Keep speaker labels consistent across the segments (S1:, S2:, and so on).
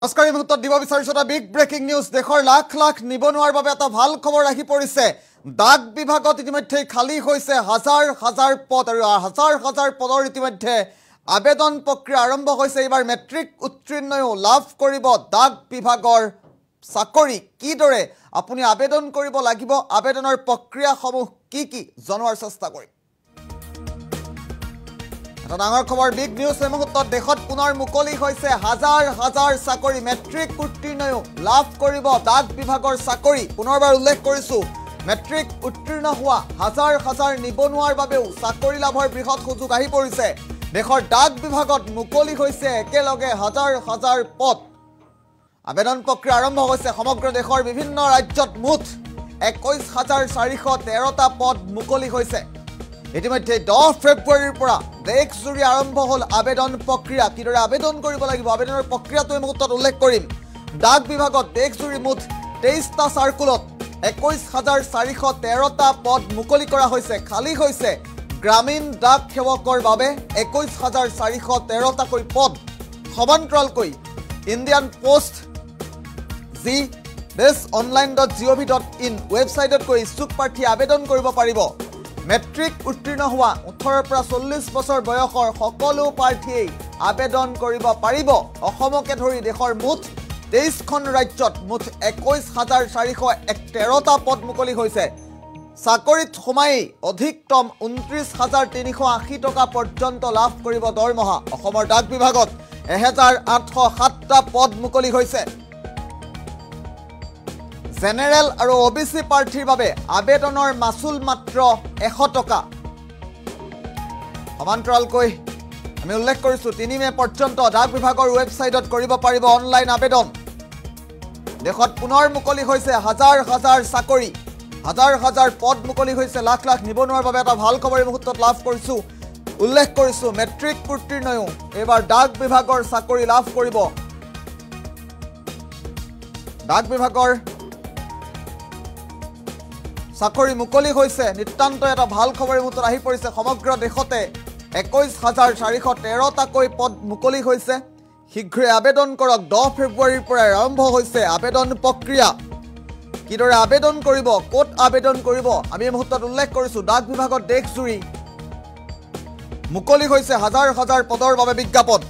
S1: নমস্কাৰ এই মুহূৰ্তত দিব বিচাৰিছো এটা বিগ ব্ৰেকিং নিউজ দেশৰ লাখ লাখ নিবনুৱাৰ বাবে এটা ভাল খবৰ আহি পৰিছে ডাক বিভাগত ইতিমধ্যে খালী হৈছে হাজাৰ হাজাৰ পদ আৰু হাজাৰ হাজাৰ পদৰ ইতিমধ্যে আবেদন প্ৰক্ৰিয়া আৰম্ভ হৈছে এইবাৰ মেট্ৰিক উত্তীৰ্ণও লাভ কৰিব ডাক বিভাগৰ চাকৰি কিদৰে আপুনি আবেদন কৰিব লাগিব আবেদনৰ প্ৰক্ৰিয়াসমূহ কি জনোৱাৰ চেষ্টা কৰিম ডাঙৰ খবৰ বিগ নিউজ এই মুহূৰ্তত দেশত পুনৰ মুকলি হৈছে হাজাৰ হাজাৰ চাকৰি মেট্ৰিক উত্তীৰ্ণও লাভ কৰিব ডাক বিভাগৰ চাকৰি পুনৰবাৰ উল্লেখ কৰিছো মেট্ৰিক উত্তীৰ্ণ হোৱা হাজাৰ হাজাৰ নিবনুৱাৰ বাবেও চাকৰি লাভৰ বৃহৎ সুযোগ আহি পৰিছে দেশৰ ডাক বিভাগত মুকলি হৈছে একেলগে হাজাৰ হাজাৰ পদ আবেদন প্ৰক্ৰিয়া আৰম্ভ হৈছে সমগ্ৰ দেশৰ বিভিন্ন ৰাজ্যত মুঠ 21413টা পদ মুকলি হৈছে ইতিমধ্যে 10 ফেব্ৰুৱাৰীৰ পৰা দেশজুৰি আৰম্ভ হ'ল আবেদন প্ৰক্ৰিয়া কিদৰে আবেদন কৰিব লাগিব আবেদনৰ প্ৰক্ৰিয়াটো এই মুহূৰ্তত উল্লেখ কৰিম ডাক বিভাগত দেশজুৰি মুঠ 23টা সাৰ্কুলত 21413টা পদ মুকলি কৰা হৈছে খালী হৈছে গ্ৰামীণ ডাক সেৱকৰ বাবে 21413টাকৈ পদ সমান্তৰালকৈ ইণ্ডিয়ান পোষ্ট জি-online.gov.in ৱেবছাইটত গৈ ইচ্ছুক প্ৰাৰ্থী আবেদন কৰিব পাৰিব মেট্ৰিক উত্তীৰ্ণ হোৱা 18 পৰা 40 বছৰ বয়সৰ সকলো প্ৰাৰ্থীয়ে আবেদন কৰিব পাৰিব অসমকে ধৰি দেশৰ মুঠ 23খন ৰাজ্যত মুঠ 21413টা পদ মুকলি হৈছে চাকৰিত সোমাই অধিকতম 29380 টকা পৰ্যন্ত লাভ কৰিব দৰমহা অসমৰ ডাক বিভাগত 1807টা পদ মুকলি হৈছে জেনেৰেল আৰু ওবিসি প্ৰাৰ্থীৰ বাবে আবেদনৰ মাসুল মাত্ৰ 100 টকা সমান্তৰালকৈ আমি উল্লেখ কৰিছো 3 মে পৰ্যন্ত ডাক বিভাগৰ ৱেবছাইটত কৰিব পাৰিব অনলাইন আবেদন দেশত পুনৰ মুকলি হৈছে হাজাৰ হাজাৰ চাকৰি হাজাৰ হাজাৰ পদ মুকলি হৈছে লাখ লাখ নিবনুৱাৰ বাবে এটা ভাল খবৰ এই মুহূৰ্তত লাভ কৰিছো উল্লেখ কৰিছো মেট্ৰিক উত্তীৰ্ণও এবাৰ ডাক বিভাগৰ চাকৰি লাভ কৰিব ডাক বিভাগৰ চাকৰি মুকলি হৈছে নিতান্ত এটা ভাল খবৰ এই মুহূৰ্তত আহি পৰিছে সমগ্ৰ দেশতে 21413টাকৈ পদ মুকলি হৈছে শীঘ্ৰে আবেদন কৰক 10 ফেব্ৰুৱাৰীৰ পৰা আৰম্ভ হৈছে আবেদন প্ৰক্ৰিয়া কিদৰে আবেদন কৰিব কোট আবেদন কৰিব আমি এই মুহূৰ্তত উল্লেখ কৰিছো ডাক বিভাগত দেশজুৰি মুকলি হৈছে হাজাৰ হাজাৰ পদৰ বাবে বিজ্ঞাপন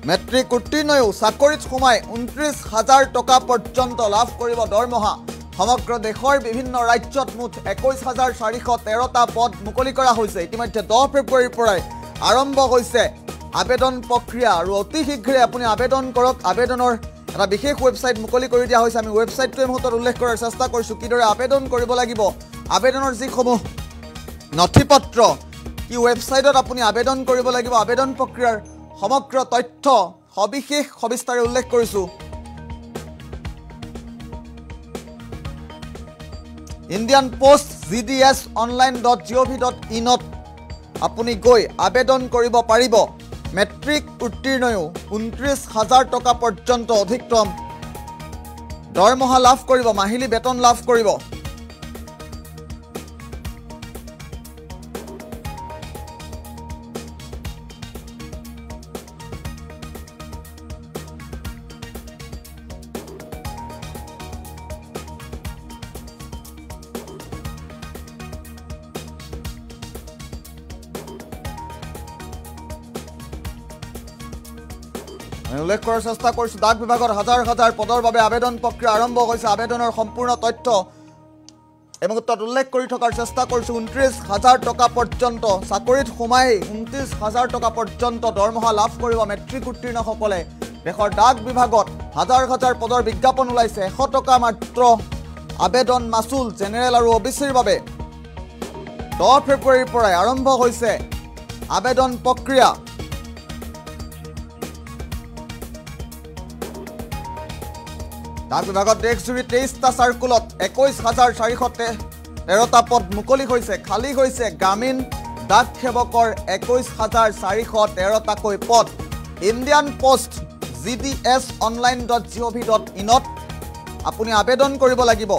S1: মেট্ৰিক উত্তীৰ্ণও চাকৰিত সোমাই 29000 টকা পৰ্যন্ত লাভ কৰিব দৰমহা সমগ্ৰ দেশৰ বিভিন্ন ৰাজ্যত মুঠ 21413টা পদ মুকলি কৰা হৈছে ইতিমধ্যে 10 ফেব্ৰুৱাৰীৰ পৰা আৰম্ভ হৈছে আবেদন প্ৰক্ৰিয়া আৰু অতি শীঘ্ৰে আপুনি আবেদন কৰক আবেদনৰ এটা বিশেষ ৱেবছাইট মুকলি কৰি দিয়া হৈছে আমি ৱেবছাইটটো এই মুহূৰ্তত উল্লেখ কৰাৰ চেষ্টা কৰিছো কিদৰে আবেদন কৰিব লাগিব আবেদনৰ যিসমূহ নথিপত্ৰ কি ৱেবছাইটত আপুনি আবেদন কৰিব লাগিব আবেদন প্ৰক্ৰিয়াৰ সমগ্ৰ তথ্য সবিশেষ সবিস্তাৰে উল্লেখ কৰিছো ইণ্ডিয়ান পোষ্ট gds-online.gov.in আপুনি গৈ আবেদন কৰিব পাৰিব মেট্ৰিক উত্তীৰ্ণও 29000 টকা পৰ্যন্ত অধিকতম দৰমহা লাভ কৰিব মাহিলী বেতন লাভ কৰিব উল্লেখ কৰাৰ চেষ্টা কৰিছো ডাক বিভাগৰ হাজাৰ হাজাৰ পদৰ বাবে আবেদন প্ৰক্ৰিয়া আৰম্ভ হৈছে আবেদনৰ সম্পূৰ্ণ তথ্য এই মুহূৰ্তত উল্লেখ কৰি থকাৰ চেষ্টা কৰিছো 29000 টকা পৰ্যন্ত চাকৰিত সোমাই 29000 টকা পৰ্যন্ত দৰমহা লাভ কৰিব মেট্ৰিক উত্তীৰ্ণসকলে দেশৰ ডাক বিভাগত হাজাৰ হাজাৰ পদৰ বিজ্ঞাপন ওলাইছে 100 টকা মাত্ৰ আবেদন মাসুল জেনেৰেল আৰু ওবিসিৰ বাবে 10 ফেব্ৰুৱাৰীৰ পৰা আৰম্ভ হৈছে আবেদন প্ৰক্ৰিয়া ডাক বিভাগত দেশজুৰি 23টা সাৰ্কুলত 21413টা পদ মুকলি হৈছে খালী হৈছে গ্ৰামীণ ডাক সেৱকৰ 21413টাকৈ পদ ইণ্ডিয়ান পোষ্ট gds-online.gov.in আপুনি আবেদন কৰিব লাগিব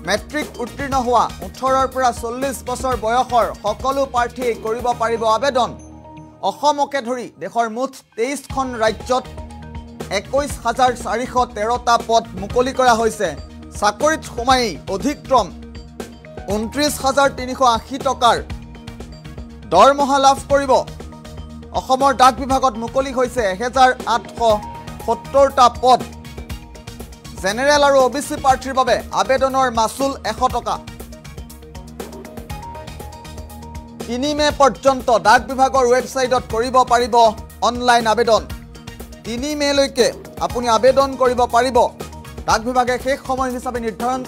S1: মেট্ৰিক উত্তীৰ্ণ হোৱা 18ৰ পৰা 40 বছৰ বয়সৰ সকলো প্ৰাৰ্থীয়ে কৰিব পাৰিব আবেদন অসমকে ধৰি দেশৰ মুঠ 23খন ৰাজ্যত 21,413টা পদ মুকলি কৰা হৈছে চাকৰিত সোমাই অধিকতম 29,380 টকাৰ দৰমহা লাভ কৰিব অসমৰ ডাক বিভাগত মুকলি হৈছে 1,870টা পদ জেনেৰেল আৰু ওবিসি প্ৰাৰ্থীৰ বাবে আবেদনৰ মাচুল 100 টকা 3 মে পৰ্যন্ত ডাক বিভাগৰ ৱেবছাইটত কৰিব পাৰিব অনলাইন আবেদন 3 মে লৈকে আপুনি আবেদন কৰিব পাৰিব ডাক বিভাগে শেষ সময় হিচাপে নিৰ্ধাৰণ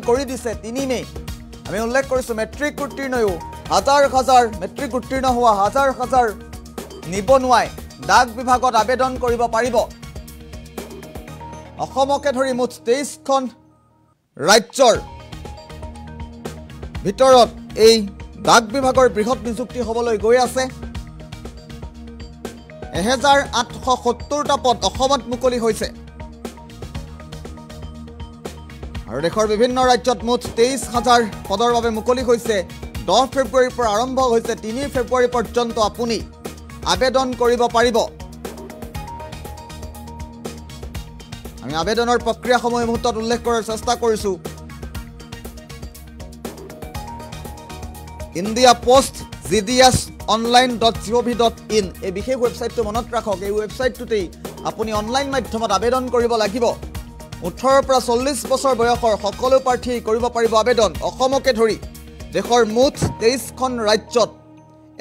S1: কৰি দিছে 3 মে আমি উল্লেখ কৰিছো মেট্ৰিক উত্তীৰ্ণও হাজাৰ মেট্ৰিক উত্তীৰ্ণ হোৱা হাজাৰ নিবনুৱাই ডাক বিভাগত আবেদন কৰিব পাৰিব অসমকে ধৰি মুঠ 23খন ৰাজ্যৰ ভিতৰত এই ডাক বিভাগৰ বৃহৎ নিযুক্তি হ'বলৈ গৈ আছে 1,870টা পদ অসমত মুকলি হৈছে আৰু দেশৰ বিভিন্ন ৰাজ্যত মুঠ 23,000 পদৰ বাবে মুকলি হৈছে 10 ফেব্ৰুৱাৰীৰ পৰা আৰম্ভ হৈছে 3 ফেব্ৰুৱাৰী পৰ্যন্ত আপুনি আবেদন কৰিব পাৰিব আমি আবেদনৰ প্ৰক্ৰিয়া সময় মুহূৰ্তত উল্লেখ কৰাৰ চেষ্টা কৰিছো ইণ্ডিয়া পোষ্ট gds.online.gov.in এই বিশেষ ৱেবছাইটটো মনত ৰাখক এই ৱেবছাইটটোতেই আপুনি অনলাইন মাধ্যমত আবেদন কৰিব লাগিব 18ৰ পৰা 40 বছৰ বয়সৰ সকলো প্ৰাৰ্থী কৰিব পাৰিব আবেদন অসমকে ধৰি দেশৰ মুঠ 23খন ৰাজ্যত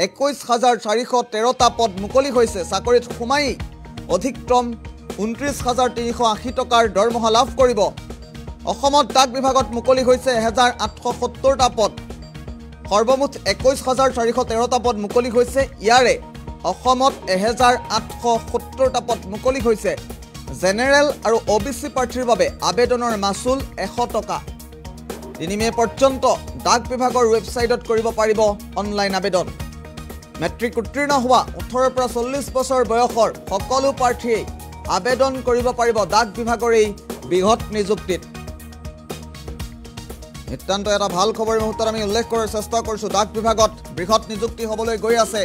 S1: 21,413টা পদ মুকলি হৈছে চাকৰিত সোমাই অধিকতম 29,380 টকাৰ দৰমহা লাভ কৰিব অসমত ডাক বিভাগত মুকলি হৈছে 1,870টা পদ সৰ্বমুঠ 21,413টা পদ মুকলি হৈছে ইয়াৰে অসমত 1,870টা পদ মুকলি হৈছে জেনেৰেল আৰু ওবিসি প্ৰাৰ্থীৰ বাবে আবেদনৰ মাচুল 100 টকা 3 মে পৰ্যন্ত ডাক বিভাগৰ ৱেবছাইটত কৰিব পাৰিব অনলাইন আবেদন মেট্ৰিক উত্তীৰ্ণ হোৱা 18ৰ পৰা 40 বছৰ বয়সৰ সকলো প্ৰাৰ্থীয়ে আবেদন কৰিব পাৰিব ডাক বিভাগৰ এই বৃহৎ নিযুক্তিত নিতান্ত এটা ভাল খবৰ মুহূৰ্তত আমি উল্লেখ কৰাৰ চেষ্টা কৰিছো ডাক বিভাগত বৃহৎ নিযুক্তি হ'বলৈ গৈ আছে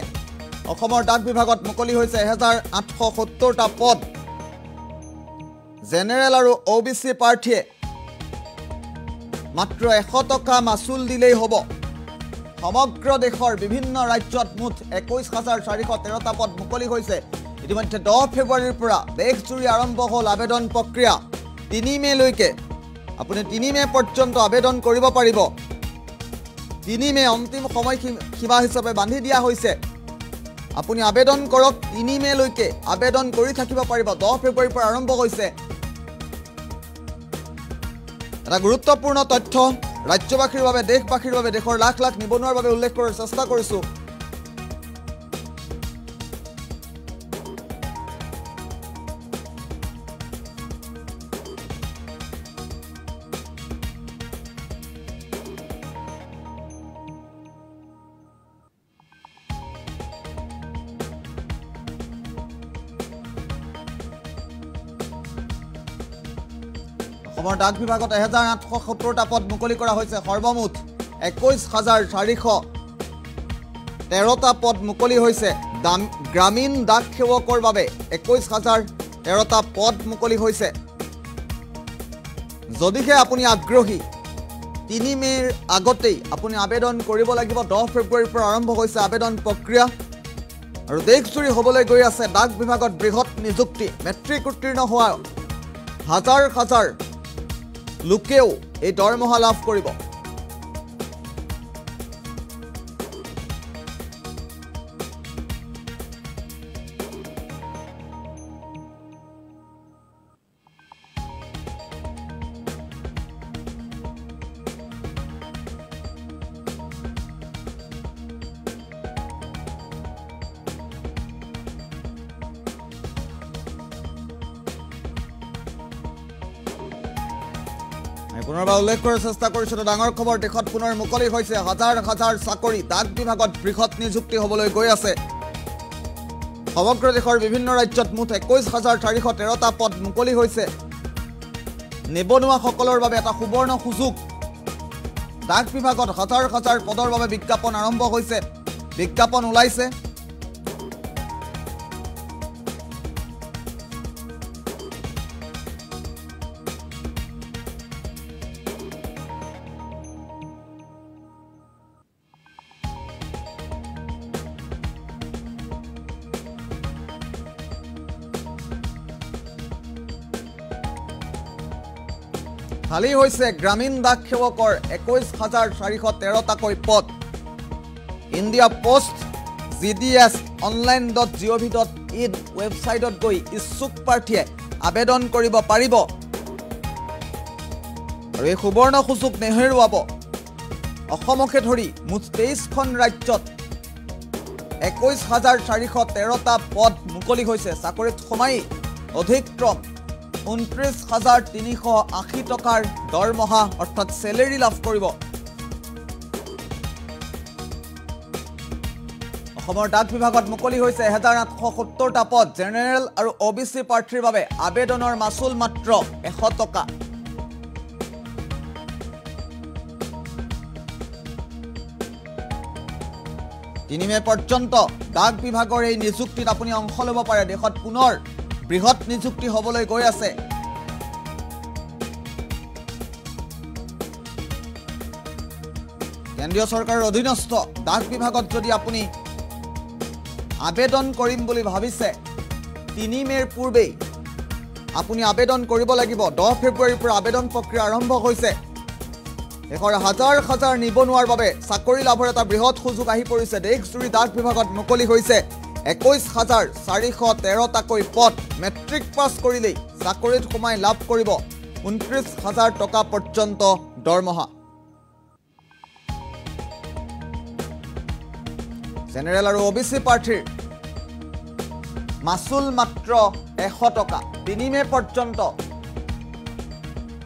S1: অসমৰ ডাক বিভাগত মুকলি হৈছে 1,870টা পদ জেনেৰেল আৰু ওবিসি প্ৰাৰ্থীয়ে মাত্ৰ 100 টকা মাচুল দিলেই হ'ব সমগ্ৰ দেশৰ বিভিন্ন ৰাজ্যত মুঠ 21,413টা পদ মুকলি হৈছে ইতিমধ্যে 10 ফেব্ৰুৱাৰীৰ পৰা দেশজুৰি আৰম্ভ হ'ল আবেদন প্ৰক্ৰিয়া 3 মে লৈকে আপুনি 3 মে পৰ্যন্ত আবেদন কৰিব পাৰিব 3 মে অন্তিম সময় সীমা হিচাপে বান্ধি দিয়া হৈছে আপুনি আবেদন কৰক 3 মে লৈকে আবেদন কৰি থাকিব পাৰিব 10 ফেব্ৰুৱাৰীৰ পৰা আৰম্ভ হৈছে এটা গুৰুত্বপূৰ্ণ তথ্য ৰাজ্যবাসীৰ বাবে দেশবাসীৰ বাবে দেশৰ লাখ লাখ নিবনুৱাৰ বাবে উল্লেখ কৰাৰ চেষ্টা কৰিছো অসমৰ ডাক বিভাগত 1,870টা পদ মুকলি কৰা হৈছে সৰ্বমুঠ 21,413টা পদ মুকলি হৈছে গ্ৰামীণ ডাক সেৱকৰ বাবে 21,013টা পদ মুকলি হৈছে যদিহে আপুনি আগ্ৰহী 3 মেৰ আগতেই আপুনি আবেদন কৰিব লাগিব 10 ফেব্ৰুৱাৰীৰ পৰা আৰম্ভ হৈছে আবেদন প্ৰক্ৰিয়া আৰু দেশজুৰি হ'বলৈ গৈ আছে ডাক বিভাগত বৃহৎ নিযুক্তি মেট্ৰিক উত্তীৰ্ণ হোৱা হাজাৰ লোকেও এই দৰমহা লাভ কৰিব পুনৰবাৰ উল্লেখ কৰাৰ চেষ্টা কৰিছো ডাঙৰ খবৰ দেশত পুনৰ মুকলি হৈছে হাজাৰ চাকৰি ডাক বিভাগত বৃহৎ নিযুক্তি হ'বলৈ গৈ আছে সমগ্ৰ দেশৰ বিভিন্ন ৰাজ্যত মুঠ 21,413টা পদ মুকলি হৈছে নিবনুৱাসকলৰ বাবে এটা সুবৰ্ণ সুযোগ ডাক বিভাগত হাজাৰ হাজাৰ পদৰ বাবে বিজ্ঞাপন আৰম্ভ হৈছে বিজ্ঞাপন ওলাইছে খালী হৈছে গ্ৰামীণ ডাক সেৱকৰ 21,413টাকৈ পদ ইণ্ডিয়া পোষ্ট GDS online.gov.in ৱেবছাইটত গৈ ইচ্ছুক প্ৰাৰ্থীয়ে আবেদন কৰিব পাৰিব আৰু এই সুবৰ্ণ সুযোগ নেহেৰুৱাব অসমকে ধৰি মুঠ 23খন ৰাজ্যত 21,413টা পদ মুকলি হৈছে চাকৰিত সোমাই অধিকক্ৰম 29,380 টকাৰ দৰমহা অৰ্থাৎ স্যালাৰি লাভ কৰিব অসমৰ ডাক বিভাগত মুকলি হৈছে 1,870টা পদ জেনেৰেল আৰু OBC প্ৰাৰ্থীৰ বাবে আবেদনৰ মাচুল মাত্ৰ 100 টকা তিনিমে পৰ্যন্ত ডাক বিভাগৰ এই নিযুক্তিত আপুনি অংশ ল'ব পাৰে দেশত পুনৰ বৃহৎ নিযুক্তি হ'বলৈ গৈ আছে কেন্দ্ৰীয় চৰকাৰৰ অধীনস্থ ডাক বিভাগত যদি আপুনি আবেদন কৰিম বুলি ভাবিছে 3 মেৰ পূৰ্বে আপুনি আবেদন কৰিব লাগিব 10 ফেব্ৰুৱাৰীৰ পৰা আবেদন প্ৰক্ৰিয়া আৰম্ভ হৈছে একৰ হাজাৰ হাজাৰ নিবনুৱাৰ বাবে চাকৰি লাভৰ এটা বৃহৎ সুযোগ আহি পৰিছে দেশজুৰি ডাক বিভাগত মুকলি হৈছে 21,413টাকৈ পদ মেট্ৰিক পাছ কৰিলেই চাকৰিত সোমাই লাভ কৰিব 29,000 টকা পৰ্যন্ত দৰমহা জেনেৰেল আৰু OBC প্ৰাৰ্থীৰ মাচুল মাত্ৰ 100 টকা 3 মে পৰ্যন্ত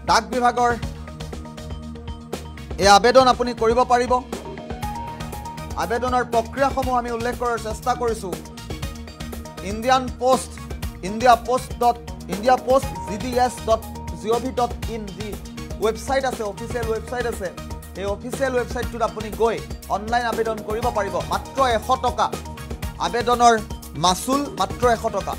S1: ডাক বিভাগৰ এই আবেদন আপুনি কৰিব পাৰিব আবেদনৰ প্ৰক্ৰিয়াসমূহ আমি উল্লেখ কৰাৰ চেষ্টা কৰিছো India Post GDS.gov.in যি ৱেবছাইট আছে অফিচিয়েল ৱেবছাইট আছে এই অফিচিয়েল ৱেবছাইটটোত আপুনি গৈ অনলাইন আবেদন কৰিব পাৰিব মাত্ৰ 100 টকা আবেদনৰ মাচুল মাত্ৰ 100 টকা